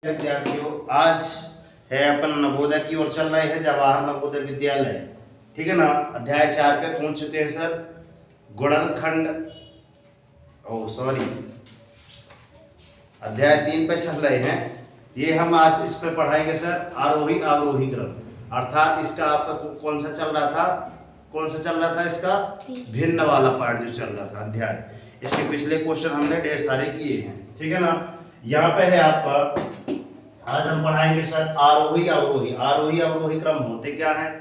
विद्यार्थियों, आज है अपन नवोदय की ओर चल रहे हैं, जवाहर नवोदय विद्यालय। ठीक है ना। अध्याय 4 पे पहुंच चुके हैं सर। गुणनखंड, अध्याय 3 पे चल रहे हैं। ये हम आज इस पे पढ़ाएंगे सर आरोही अवरोही क्रम। अर्थात इसका आपका कौन सा चल रहा था इसका भिन्न वाला पार्ट जो चल रहा था अध्याय। इसके पिछले क्वेश्चन हमने ढेर सारे किए हैं। ठीक है ना। यहाँ पे है आपका, आज हम पढ़ाएंगे सर आरोही अवरोही क्रम होते क्या है।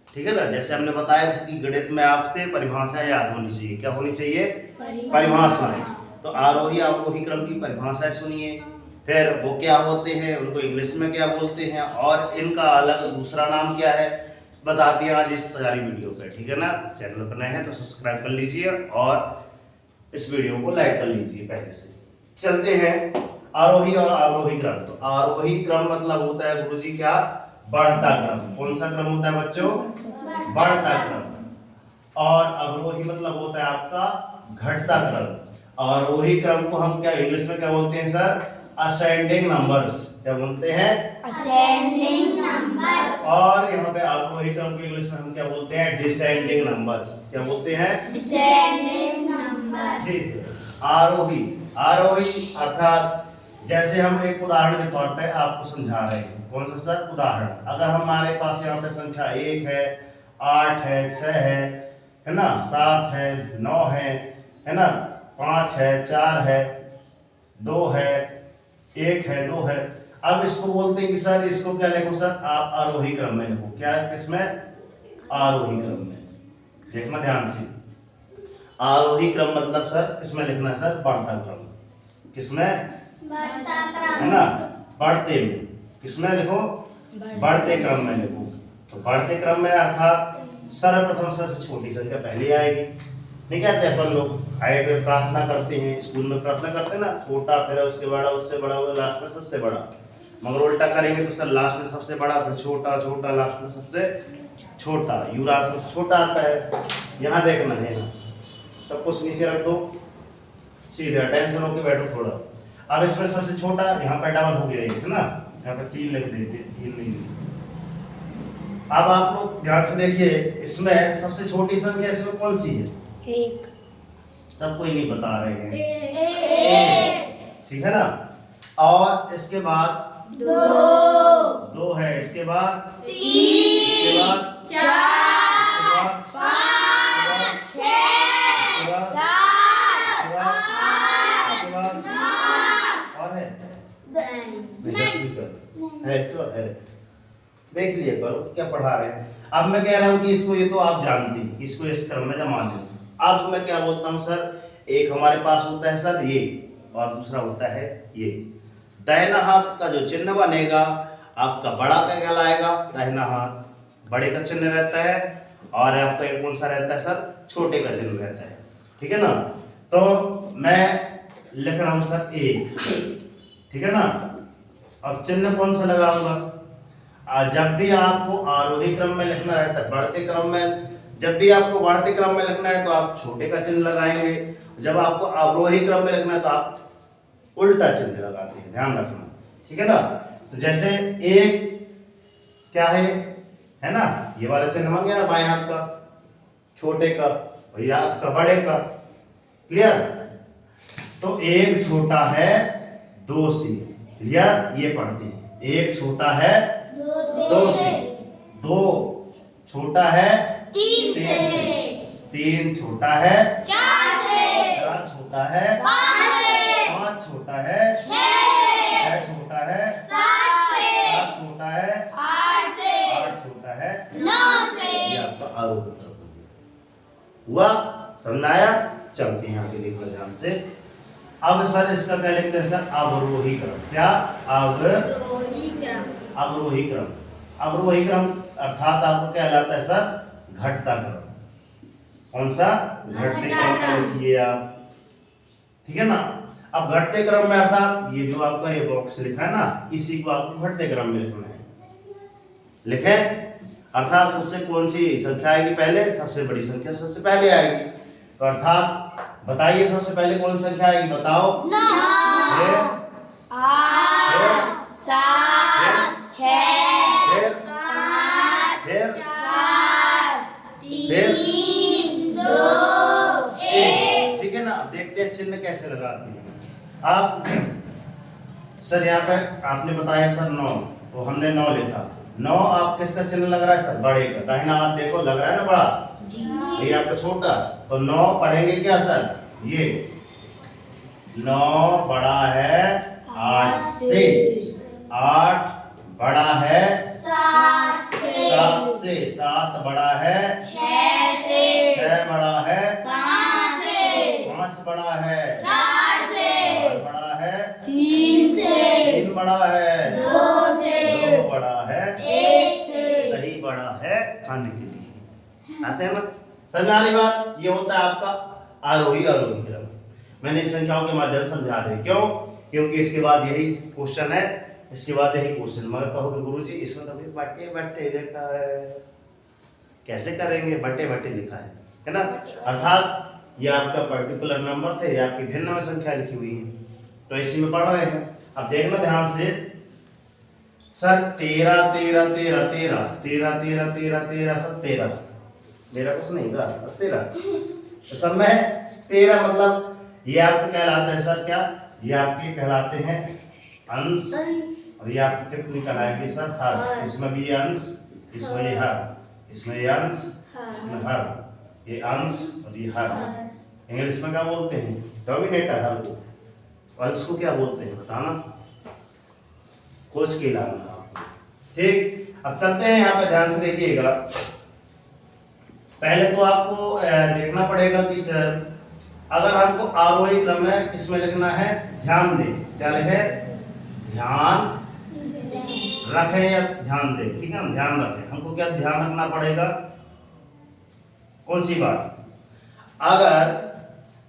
ठीक है ना। जैसे हमने बताया था कि गणित में आपसे परिभाषा याद होनी चाहिए। क्या होनी चाहिए? परिभाषाएं। तो आरोही अवरोही क्रम की परिभाषाएं सुनिए, फिर वो क्या होते हैं, उनको इंग्लिश में क्या बोलते हैं, और इनका अलग दूसरा नाम क्या है बता दिया आज इस सारी वीडियो पे। ठीक है ना। चैनल पर नए हैं तो सब्सक्राइब कर लीजिए और इस वीडियो को लाइक कर लीजिए पहले से। चलते हैं आरोही और अवरोही क्रम। तो आरोही क्रम मतलब होता है गुरुजी क्या? बढ़ता क्रम। कौन सा क्रम होता है बच्चों? बढ़ता क्रम। और अवरोही मतलब होता है आपका घटता क्रम। आरोही क्रम को हम क्या इंग्लिश में क्या बोलते हैं सर? Ascending numbers. क्या बोलते हैं? Ascending numbers. और यहाँ पे अवरोही क्रम को इंग्लिश में हम क्या बोलते हैं? Descending numbers. क्या बोलते हैं? Descending numbers. ठीक है। आरोही अर्थात जैसे हम एक उदाहरण के तौर पे आपको समझा रहे हैं। कौन सा सर? उदाहरण। अगर हमारे पास यहाँ पे संख्या 1 है, 8 है, 6 है ना, 7 है, 9 है ना, 5 है, 4 है, 2 है, 1 है, 2 है। अब इसको बोलते हैं कि सर इसको क्या लिखो सर? आप आरोही क्रम में लिखो। क्या किसमें? आरोही क्रम में। देखना ध्यान से। आरोही क्रम मतलब सर किसमें लिखना है सर? बढ़ता क्रम। किसमें? बढ़ता क्रम है ना। बढ़ते में। किसमें लिखो? बढ़ते क्रम में लिखो। तो बढ़ते क्रम में अर्थात सर्वप्रथम सबसे छोटी संख्या पहले आएगी। नहीं कहते अपन लोग आए पे प्रार्थना करते हैं, स्कूल में प्रार्थना करते हैं ना, छोटा फिर उसके बड़ा, उससे बड़ा, वो लास्ट में सबसे बड़ा। मगर उल्टा करेंगे तो सर लास्ट में सबसे बड़ा, फिर छोटा, छोटा, लास्ट में सबसे छोटा। यूरा सबसे छोटा आता है। यहाँ देखना है, यहाँ सब कुछ नीचे रख दो, सीधे टेंशन होके बैठो थोड़ा। अब इसमें सबसे छोटा यहाँ पे डबल हो गया है ना, यहाँ पे 3 लिख देते, 3 नहीं। अब आप लोग ध्यान से देखिए, इसमें सबसे छोटी संख्या इसमें कौन सी है? 1। सब कोई नहीं बता रहे हैं। 1। ठीक है ना। और इसके बाद 2 है, इसके बाद 3, इसके बाद 4, 5, 6, 7, 8, 9 और है नहीं। 10 है, सर है। देख लिया करो क्या पढ़ा रहे हैं। अब मैं कह रहा हूं कि इसको, ये तो आप जानते हैं, इसको इस क्रम में जमा लें। अब मैं क्या बोलता हूं सर? एक हमारे पास होता है सर ये, और दूसरा होता है ये। दाहिना हाथ का जो चिन्ह बनेगा आपका बड़ा का कहलाएगा, दाहिना हाथ बड़े का चिन्ह रहता है, और आपका एक कौन सा रहता है सर? छोटे का चिन्ह रहता है। ठीक है ना। तो मैं लिख रहा हूं सर 1। ठीक है ना। अब चिन्ह कौन सा लगाऊंगा? जब भी आपको आरोही क्रम में लिखना रहता है, बढ़ते क्रम में जब भी आपको बढ़ते क्रम में लिखना है तो आप छोटे का चिन्ह लगाएंगे। जब आपको अवरोही क्रम में लिखना है तो आप उल्टा चिन्ह लगाते हैं, ध्यान रखना। ठीक है ना। तो जैसे 1 क्या है ना, ये वाला चिन्ह बन गया ना बाएं हाथ का, छोटे का, भैया आपका बड़े का। क्लियर? तो 1 छोटा है 2 से। क्लियर? ये पढ़ते हैं। 1 छोटा है 2 से, 2 छोटा है 3 से, 3 छोटा है 4 से, 4 छोटा है 5 से, 5 छोटा है 6 से, 6 छोटा है 7 से, 7 छोटा है 8 से, 8 छोटा है 9 से। ये आपका आरोही क्रम हुआ। समझ आया? चलते हैं आगे, देखो ध्यान से। अब सर इसका क्या लिखते हैं सर? अवरोही क्रम। क्या? अवरोही क्रम। अवरोही क्रम। अवरोही क्रम अर्थात आपको क्या कहलाता है सर? घटता क्रम। कौन सा? घटते क्रम में लिखिए आप। ठीक है ना। अब घटते क्रम में अर्थात ये जो आपका ये बॉक्स लिखा है ना, इसी को आपको घटते क्रम में लिखना है। लिखे अर्थात सबसे कौन सी संख्या आएगी पहले? सबसे बड़ी संख्या सबसे पहले आएगी। तो अर्थात बताइए सबसे पहले कौन सी संख्या आएगी? बताओ। 9, 8, अब सर यहाँ पे आपने बताया सर 9, तो हमने 9 लिखा। 9 आप किसका चिन्ह लग रहा है सर? बड़े का। दाहिना हाथ देखो, लग रहा है ना बड़ा, ये आपका छोटा। तो 9 पढ़ेंगे क्या सर? ये 9 बड़ा है 8 से, 8 बड़ा है 7 से, 7 बड़ा है 6 से, 6 बड़ा है 5 से, 5 बड़ा है 4 से, 4 बड़ा है 3 से, 3 बड़ा है 2 से, 2 बड़ा है 1 से। दही बड़ा है खाने के लिए। आते हैं ना समझ आ रही बात? ये होता है आपका आरोही अवरोही क्रम। मैंने इस संख्याओं के माध्यम से समझा दिया। क्यों? क्योंकि इसके बाद यही क्वेश्चन है, इसके बाद यही क्वेश्चन। मगर कहोगे गुरुजी इसमें तो अभी बट्टे बट्टे लिखा है, कैसे करेंगे? बट्टे बट्टे लिखा है ना? अर्थात ये आपका पर्टिकुलर नंबर थे, ये आपकी भिन्न में संख्या लिखी हुई है, तो इसी में पढ़ रहे हैं। अब देखना ध्यान से सर, 13 13 13 13 13 13 13 13 सब 13, मेरा कुछ नहीं का 13 तो सब में 13, मतलब ये आपके कहलाते हैं सर क्या? ये आपके कहलाते हैं अंश, और ये आपके कितनी कहलाएंगे सर? हर। इसमें भी ये अंश, इसमें ये हर, इसमें ये अंश, इसमें हर, ये अंश और ये हर। इंग्लिश में क्या बोलते हैं? डोमिनेटर। हर को, अंश को क्या बोलते हैं बताना, खोज के लाना। ठीक, अब चलते हैं यहाँ पे, ध्यान से देखिएगा। पहले तो आपको देखना पड़ेगा कि सर अगर हमको आरोही क्रम है किसमें लिखना है? ध्यान दें। क्या लिखे? ध्यान रखें या ध्यान दें, ठीक है ना? ध्यान रखें। हमको क्या ध्यान रखना पड़ेगा? कौन सी बात? अगर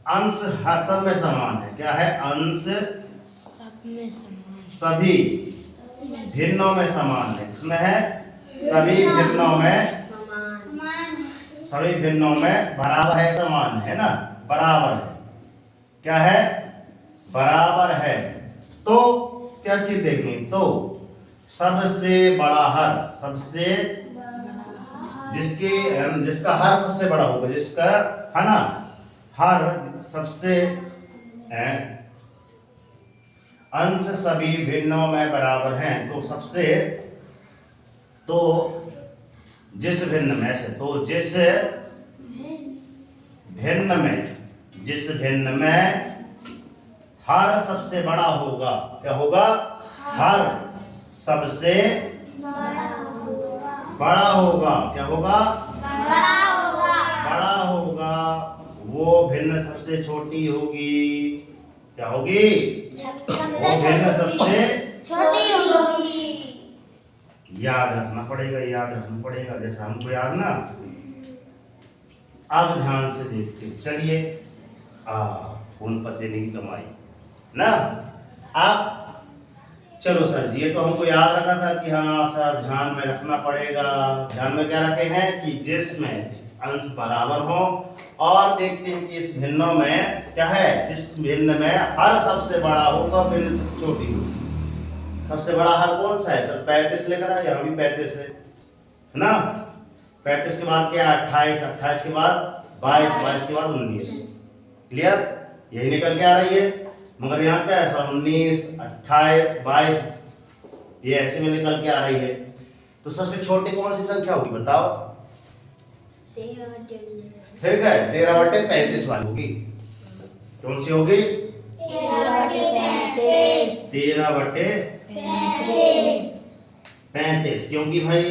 अंश हर सब में समान है, क्या है? अंश सभी भिन्नों में समान है। किसमें है? सभी भिन्नों में, सभी भिन्नों में बराबर है, समान है ना? बराबर है। क्या है? बराबर है। तो क्या चीज देखनी? तो सबसे बड़ा हर, सबसे जिसका हर सबसे बड़ा होगा, जिसका है ना हर सबसे अंश सभी भिन्नों में बराबर हैं, तो सबसे, तो जिस भिन्न में से, तो जिस भिन्न में, जिस भिन्न में हर सबसे बड़ा होगा, क्या होगा? हर सबसे बड़ा होगा। क्या होगा? बड़ा होगा। वो भिन्न सबसे छोटी होगी। क्या होगी? वो भिन्न सबसे छोटी होगी। याद रखना पड़ेगा, याद रखना पड़ेगा, जैसा हमको याद ना। अब ध्यान से देखते चलिए, खून पसीने की कमाई ना। अब चलो सर जी, ये तो हमको याद रखा था कि हाँ सर ध्यान में रखना पड़ेगा। ध्यान में क्या रखे हैं कि जिसमें अंश बराबर हो, और देखते हैं कि इस भिन्नों में क्या है? जिस भिन्न में हर सबसे बड़ा होगा, भिन्न सबसे छोटी होगी। सबसे बड़ा हर कौन सा है सर? 35 लेकर आए, यहाँ भी 35 है ना? 35 के बाद क्या? 28, 28 के बाद 22, 22 के बाद 19। क्लियर? यही निकल के आ रही है। मगर यहाँ क्या है सर? 19, 28, 22, ये ऐसे में निकल के आ रही है। तो सबसे छोटी कौन सी संख्या होगी बताओ? 13 ठीक है, 13/35 वाली होगी। कौन सी होगी? 13/35, क्योंकि भाई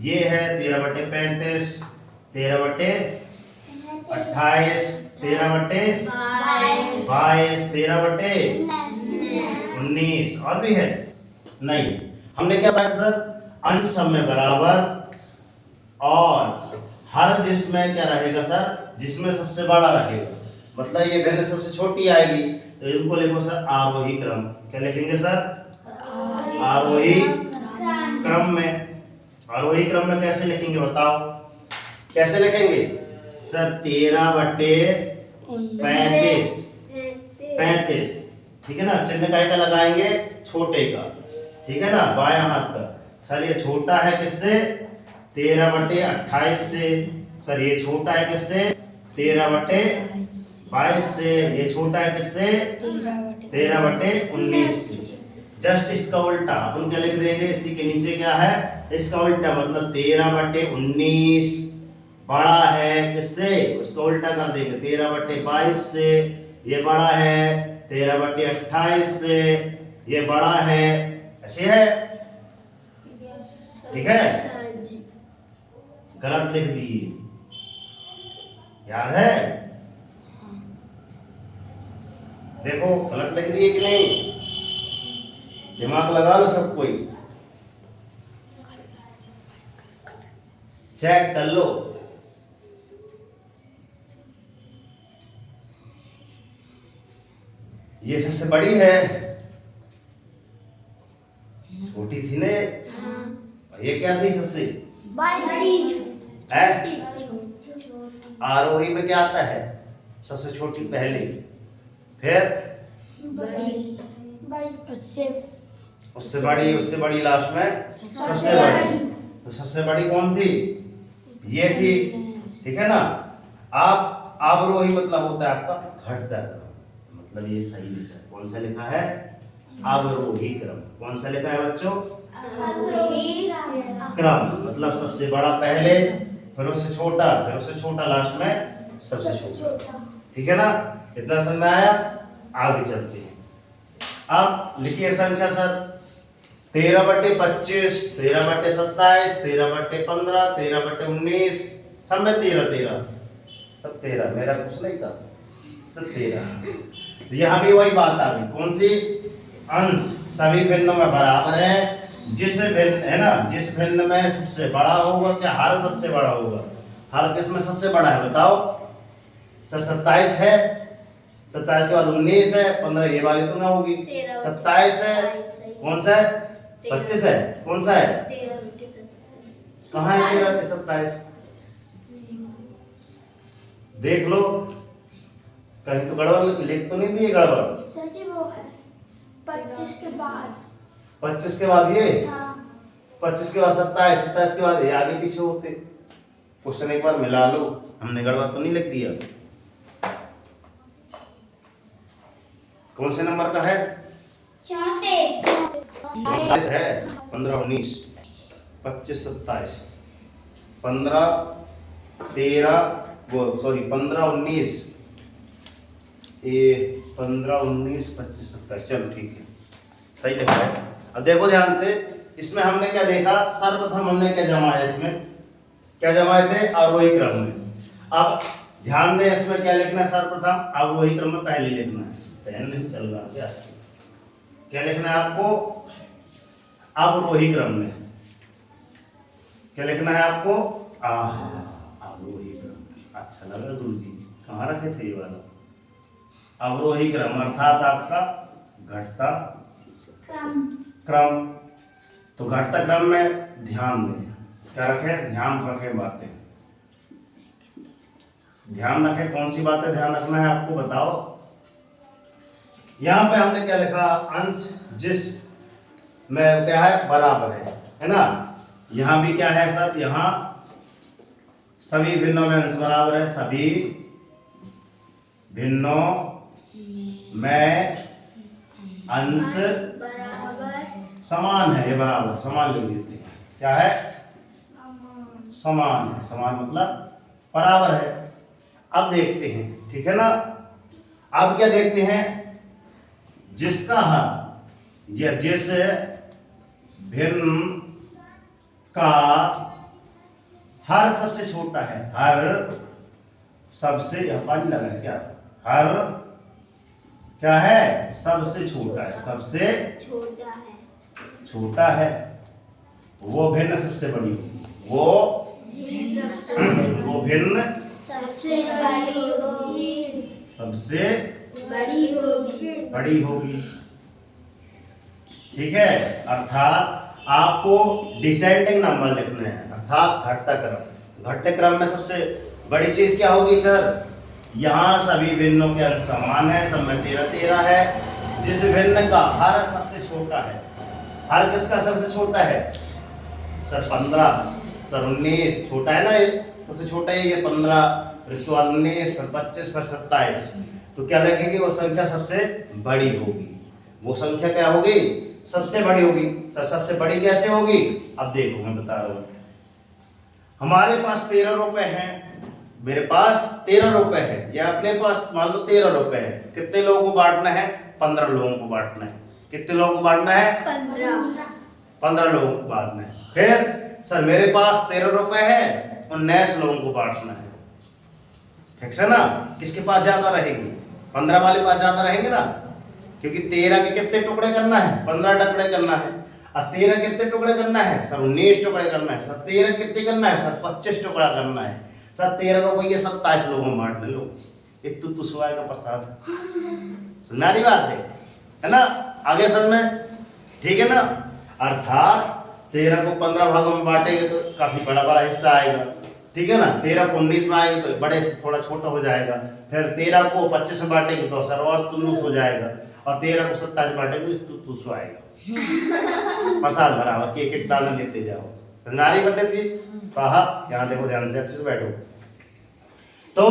ये है 13/35, 13/28, 13/22, 13/19, और भी है नहीं। हमने क्या बताया सर? अंश सब में बराबर, और हर जिसमें क्या रहेगा सर? जिसमें सबसे बड़ा रहेगा, मतलब ये भिन्न सबसे छोटी आएगी, तो इनको लिखो सर आरोही क्रम। क्या लिखेंगे सर? आरोही क्रम में। आरोही क्रम में कैसे लिखेंगे बताओ? कैसे लिखेंगे सर? 13/35, 35, ठीक है ना? चिन्ह का लगाएंगे? छोटे का, ठीक है ना? बायां हाथ का। सर ये छोटा है किससे? 13/28 से। सर ये छोटा है किससे? 13/22 22 से, ये छोटा है किससे? 13/19 से। जस्ट इसका उल्टा अपन क्या लिख देंगे, इसी के नीचे क्या है, इसका उल्टा, मतलब 13/19 बड़ा है किससे, उसका उल्टा कर देंगे 13/22 से, ये बड़ा है 13/28 से, ये बड़ा है, ऐसे है, ठीक है? गलत लिख दिए, याद है? देखो गलत लिख दिए कि नहीं, दिमाग लगा लो सब कोई, चेक कर लो। ये सबसे बड़ी है, छोटी थी ने, ये क्या थी सबसे है? आरोही में क्या आता है, सबसे छोटी पहले, फिर उससे बड़ी लास्ट में सबसे बड़ी। तो सबसे बड़ी कौन थी, ये थी, ठीक है ना? आप आरोही मतलब होता है आपका घटता क्रम, मतलब ये सही लिखा है, कौन सा लिखा है, अवरोही क्रम। कौन सा लिखा है बच्चों, क्रम, मतलब सबसे बड़ा पहले, फिर उससे छोटा, फिर उससे छोटा, लास्ट में सबसे छोटा, ठीक है ना? इतना समझ में आया? आगे चलते हैं। अब लिखिए संख्या सर, 13/25, 13/27, 13/15, 13/19, सब में 13 सब 13, मेरा कुछ नहीं था, सब 13। यहाँ भी वही बात आ गई, कौन सी, अंश सभी भिन्नों में बराबर है, जिस भिन्न है ना, जिस भिन्न में सबसे बड़ा होगा, क्या हर सबसे बड़ा होगा, हर किस में सबसे बड़ा है बताओ सर? 27 है, 27 के बाद 19 है, 15 ये वाली तो ना होगी, 27 है, कौन सा है, 25 है, कौन सा है, कहाँ है 13 के 27? देख लो कहीं तो गड़बड़ लिख तो नहीं दिए, गड़बड़ वो है 25 के बाद, 25 के बाद ये, 25 के बाद 27, 27 के बाद ये आगे पीछे होते, क्वेश्चन एक बार मिला लो, हमने गड़बड़ तो नहीं लिख दिया। कौन से नंबर का है, 34 है, 15 19 25 27 15 13 वो सॉरी 15 19 ये 15 19 25 27, चलो ठीक है, सही लिखा है। अब देखो ध्यान से, इसमें हमने क्या देखा, सर्वप्रथम हमने क्या जमाया, इसमें क्या जमाए थे, आरोही क्रम में। अब ध्यान दें, इसमें क्या लिखना है, सर्वप्रथम आरोही क्रम में पहले लिखना है, पेन नहीं चल रहा क्या लिखना है आपको, अवरोही क्रम में क्या लिखना है आपको, अवरोही क्रम। अच्छा लगा गुरु जी, कहाँ रखे थे ये वाला, अवरोही क्रम अर्थात आपका घटता क्रम। तो घटता क्रम में ध्यान दें, क्या रखें, ध्यान रखें बातें, ध्यान रखें, कौन सी बातें ध्यान रखना है आपको बताओ। यहाँ पे हमने क्या लिखा, अंश जिस में क्या है, बराबर है ना? यहाँ भी क्या है सर, यहाँ सभी भिन्नों में अंश बराबर है, सभी भिन्नों में अंश समान है, ये बराबर समान लिख देते हैं, क्या है, समान है, समान मतलब बराबर है। अब देखते हैं, ठीक है ना? अब क्या देखते हैं, जिसका हर या जिस भिन्न का हर सबसे छोटा है, हर सबसे, यह पानी लगा है क्या, हर क्या है, सबसे छोटा है, सबसे छोटा है, वो भिन्न सबसे बड़ी होगी, वो भिन्न सबसे बड़ी होगी, ठीक है? अर्थात आपको डिसेंडिंग नंबर लिखने हैं, अर्थात घटता क्रम। घटते क्रम में सबसे बड़ी चीज क्या होगी सर, यहाँ सभी भिन्नों के अंश समान है, सब में 13 है, जिस भिन्न का हर सबसे छोटा है, हर किसका सबसे छोटा है सर, 15 सर 19 छोटा है ना, ये सबसे छोटा है ये 15, फिर इसके बाद 19, फिर 25, फिर 27। तो क्या लिखेंगे? वो संख्या सबसे बड़ी होगी। वो संख्या क्या होगी? सबसे बड़ी होगी। सर सबसे बड़ी कैसे होगी? अब देखो मैं बता रहा हूँ। हमारे पास 13 रुपए हैं, मेरे पास 13 रुपए है, या अपने पास मान लो 13 रुपए है। कितने लोगों को बांटना है? 15 लोगों को बांटना है। कितने लोगों को बांटना है? 15 लोगों को बांटना है। फिर सर मेरे पास 13 रुपए है और 19 लोगों को बांटना है। ठीक है ना? किसके पास ज्यादा रहेंगे? 15 वाले पास ज्यादा रहेंगे ना, क्योंकि 13 के कितने टुकड़े करना है? 15 टुकड़े करना है। और 13 कितने टुकड़े करना है? सर 19 टुकड़े करना है। सर 13 कितने करना है? सर 25 टुकड़ा करना है। सर 13 रुपये 27 लोगों में बांट ले लो। एक तो सुवाय का प्रसाद। सुनारी बात है ना? आगे सर में ठीक है ना? अर्थात 13 को 15 भागों में बांटेंगे तो काफी बड़ा बड़ा हिस्सा आएगा। ठीक है ना? 13 को 19 में आएंगे तो बड़े से थोड़ा छोटा हो जाएगा। फिर 13 को 25 में बांटेंगे तो सर और तुलूस हो जाएगा। और 13 को 27 बांटेंगे तो तुलूस आएगा। प्रसाद बराबर के एक दाना लेते जाओ। संगारी पंडित जी कहा, यहाँ देखो ध्यान से, अच्छे से बैठो। तो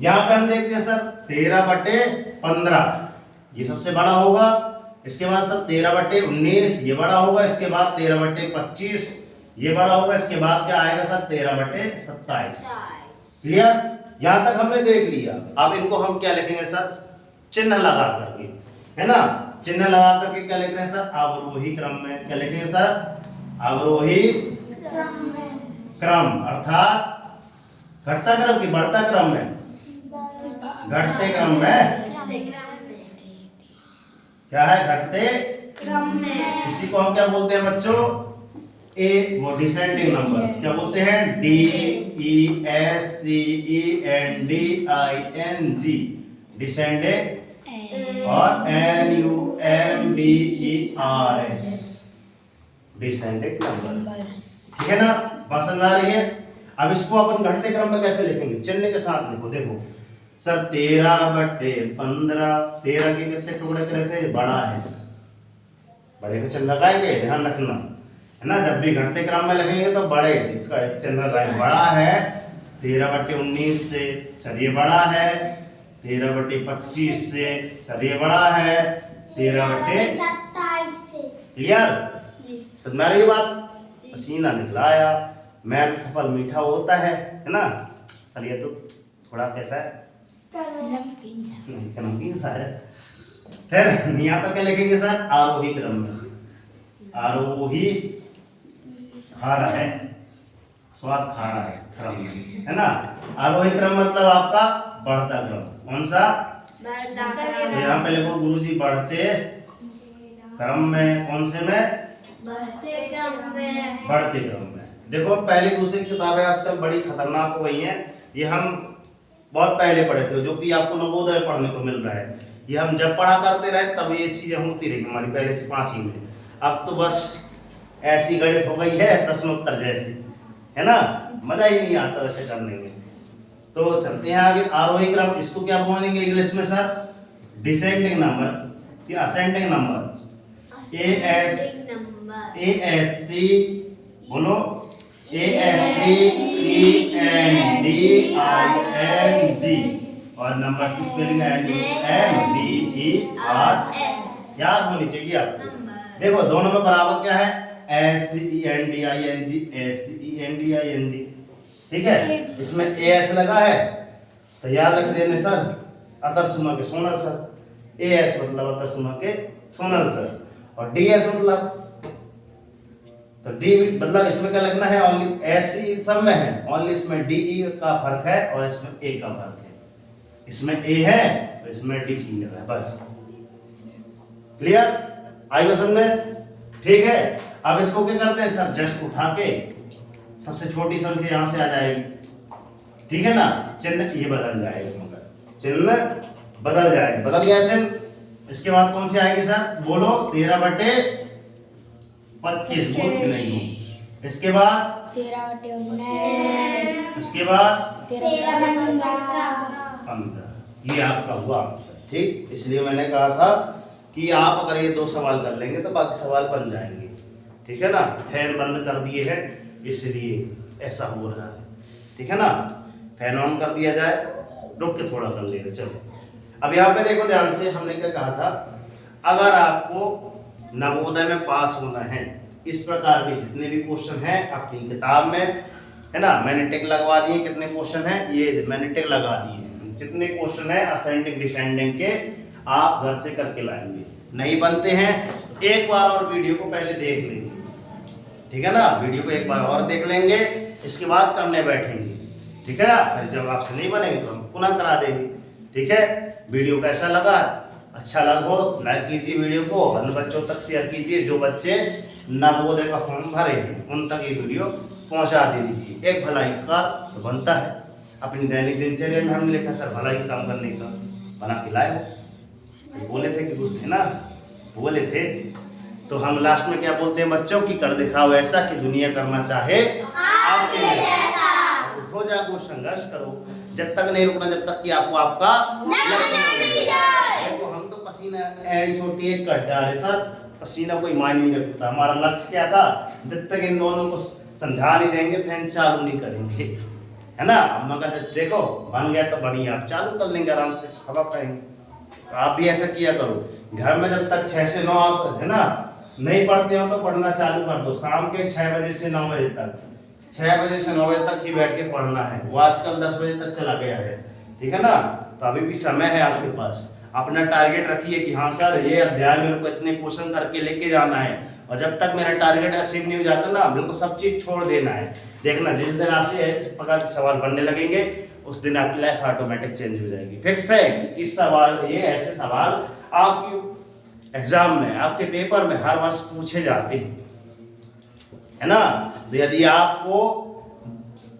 यहाँ पे हम देखते हैं सर 13/15 ये सबसे बड़ा होगा। इसके बाद सर 13/19 ये बड़ा होगा। इसके बाद 13/25 ये बड़ा होगा। इसके बाद क्या आएगा सर? 13/27। क्लियर? यहां तक हमने देख लिया। अब इनको हम क्या लिखेंगे सर? चिन्ह लगा करके, है ना? चिन्ह लगा करके क्या लिख रहे हैं सर? अवरोही क्रम में। क्या लिखेंगे सर? अवरोही क्रम, अर्थात घटता क्रम की बढ़ता क्रम में? घटते क्रम में। क्या है? घटते क्रम में। इसी को हम क्या बोलते हैं बच्चों? ए वो डिसेंडिंग नंबर्स। क्या बोलते हैं? DESCENDING डिसेंडिंग, और NUMBERS डिसेंडिंग नंबर्स। ठीक है ना? बात समझ आ रही है? अब इसको अपन घटते क्रम में कैसे लिखेंगे? चिन्ह के साथ लिखो। देखो सर 13/15 13 के कितने टुकड़े करे थे? बड़ा है, बड़े का चिन्ह लगाएंगे, ध्यान रखना, है ना? जब भी घटते क्रम में लगेंगे तो बड़े इसका एक चिन्ह लगाएंगे। बड़ा है 13/19 से, सर ये बड़ा है। 13/25 से, सर ये बड़ा है। 13/27 से। क्लियर? तो मेरी बात पसीना निकलाया। मैल का फल मीठा होता है ना? चलिए तो थोड़ा कैसा है? नमकीन सा है। फिर यहाँ पर क्या लिखेंगे सर? आरोही क्रम में। आरोही खा रहा है, स्वाद खा रहा है क्रम में, है ना? आरोही क्रम मतलब आपका बढ़ता क्रम। कौन सा? बढ़ता क्रम। तो यहाँ पे लिखो गुरुजी बढ़ते क्रम में। कौन से में? बढ़ते क्रम में। बढ़ते क्रम में। देखो पहली दूसरी किताबें आजकल बड़ी खतरनाक हो गई हैं। ये हम बहुत पहले पढ़े थे, जो कि आपको नवोदय में पढ़ने को मिल रहा है। ये हम जब पढ़ा करते रहे तब ये चीजें होती रही हमारी पहले से 5वीं में। अब तो बस ऐसी गणित हो गई है प्रश्नोत्तर जैसी, है ना? मजा ही नहीं आता वैसे करने में। तो चलते हैं आगे। आरोही क्रम इसको क्या बोलेंगे इंग्लिश में सर? डिसेंडिंग नंबर या असेंडिंग नंबर। ASC बोलो, ASCENDING, और नंबर्स की स्पेलिंग है NUMBERS। याद होनी चाहिए आपको। देखो दोनों में बराबर क्या है? SCENDING। ठीक है? इसमें AS लगा है तो याद रख देने सर, अतर सुमा के सोनल सर। AS मतलब अतर सुमा के सोनल सर, और DS मतलब, तो D मतलब इसमें क्या लगना है? ओनली SC सब में है, ओनली इसमें DE का फर्क है और इसमें A का फर्क है। इसमें A है तो इसमें D है, बस। क्लियर? आई बस में? ठीक है। अब इसको क्या करते हैं सर? जस्ट उठा के सबसे छोटी संख्या यहां से आ जाएगी। ठीक है ना? चिन्ह ये बदल जाएगा, मगर चिन्ह बदल जाएगा। बदल गया चिन्ह। इसके बाद कौन सी आएगी सर? बोलो 13/25 बोलते नहीं हो। इसके बाद 13/19। इसके बाद 13/15। ये आपका हुआ आंसर। ठीक, इसलिए मैंने कहा था कि आप अगर ये 2 सवाल कर लेंगे तो बाकी सवाल बन जाएंगे। ठीक है ना? फैन बंद कर दिए हैं इसलिए ऐसा हो रहा है। ठीक है ना? फैन ऑन कर दिया जाए, रुक के थोड़ा कर लेगा। चलो अब यहाँ पे देखो ध्यान से, हमने क्या कहा था, अगर आपको नवोदय में पास होना है, इस प्रकार के जितने भी क्वेश्चन हैं अपनी किताब में, है ना, मैंने टिक लगवा दिए। कितने क्वेश्चन हैं ये मैंने टिक लगा दिए। जितने क्वेश्चन हैं असेंडिंग डिसेंडिंग के आप घर से करके लाएंगे। नहीं बनते हैं एक बार और वीडियो को पहले देख लेंगे, ठीक है ना, वीडियो को एक बार और देख लेंगे, इसके बाद करने बैठेंगे, ठीक है ना। फिर जब आपसे नहीं बनेंगे तो हम पुनः करा देंगे, ठीक है। वीडियो कैसा लगा, अच्छा लगा हो लाइक कीजिए वीडियो को, अन्य बच्चों तक शेयर कीजिए। जो बच्चे नवोदय का फॉर्म भरे हैं उन तक ये वीडियो पहुंचा दे दीजिए। एक भलाई का तो बनता है, अपनी दैनिक दिनचर्या में हमने लिखा सर भलाई काम करने का, बना के लाए हो, बोले थे कि है ना, बोले थे। तो हम लास्ट में क्या बोलते हैं बच्चों की, कर दिखाओ ऐसा कि दुनिया करना चाहे आपके जैसा। उठो जागो संघर्ष करो, जब तक नहीं रुकना जब तक कि आपको आपका लक्ष्य मिल जाए। देखो हम तो पसीना एंड छोटी एक गड्ढा है सर, पसीना कोई मायने नहीं रखता। हमारा लक्ष्य क्या था, जब तक इन दोनों को समझा नहीं देंगे फैन चालू नहीं करेंगे, है ना। मगर देखो बन गया तो बढ़िया, आप चालू कर लेंगे आराम से, हवा खाएंगे। आप भी ऐसा किया करो, घर में जब तक 6 से 9 आप है ना नहीं पढ़ते हो तो पढ़ना चालू कर दो। शाम के 6 बजे से 9 बजे तक, 6 बजे से 9 बजे तक ही बैठ के पढ़ना है। वो आजकल 10 बजे तक चला गया है, ठीक है ना। तो अभी भी समय है आपके पास। अपना टारगेट रखिए कि हाँ सर ये अध्याय मेरे को इतने क्वेश्चन करके लेके जाना है, और जब तक मेरा टारगेट अचीव नहीं हो जाता ना बिल्कुल सब चीज छोड़ देना है। देखना जिस दिन आपसे इस प्रकार के सवाल बनने लगेंगे उस दिन आपकी लाइफ ऑटोमेटिक चेंज हो जाएगी। फिक्स है कि इस सवाल, ये ऐसे सवाल आपके एग्जाम में, आपके पेपर में हर वर्ष पूछे जाते हैं, है ना। तो यदि आपको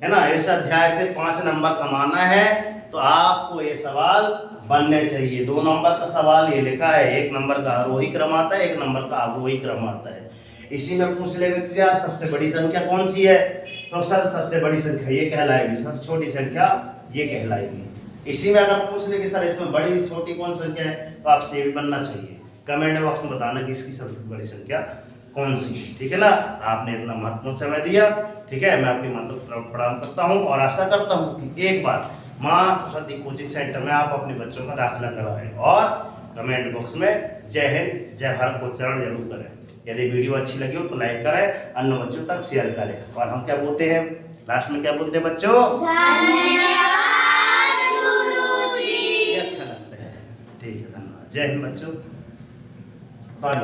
है ना इस अध्याय से 5 नंबर कमाना है तो आपको ये सवाल बनने चाहिए। 2 नंबर का सवाल ये लिखा है, 1 नंबर का आरोही क्रम आता है, 1 नंबर का अवरोही क्रम आता है। इसी में पूछ लेगा कि यार सबसे बड़ी संख्या कौन सी है, तो सर सबसे बड़ी संख्या ये कहलाएगी, सबसे छोटी संख्या ये कहलाएगी। इसी में अगर पूछ ले कि सर इसमें बड़ी छोटी कौन संख्या है, तो आपसे ये भी बनना चाहिए। कमेंट बॉक्स में बताना कि इसकी सबसे बड़ी संख्या कौन सी है, ठीक है ना। आपने इतना महत्वपूर्ण समय दिया, ठीक है। मैं आपकी माता प्रणाम करता हूँ और आशा करता हूँ कि एक बार माँ सरस्वती कोचिंग सेंटर में आप अपने बच्चों का दाखिला कराएं, और कमेंट बॉक्स में जय हिंद जय भारत को उच्चारण जरूर करें। यदि वीडियो अच्छी लगी हो तो लाइक करें, अन्य बच्चों तक शेयर करें। और हम क्या बोलते हैं लास्ट में, क्या बोलते हैं बच्चों, धन्यवाद गुरुजी। अच्छा लगता है, ठीक है, धन्यवाद। जय हिंद बच्चों। सॉरी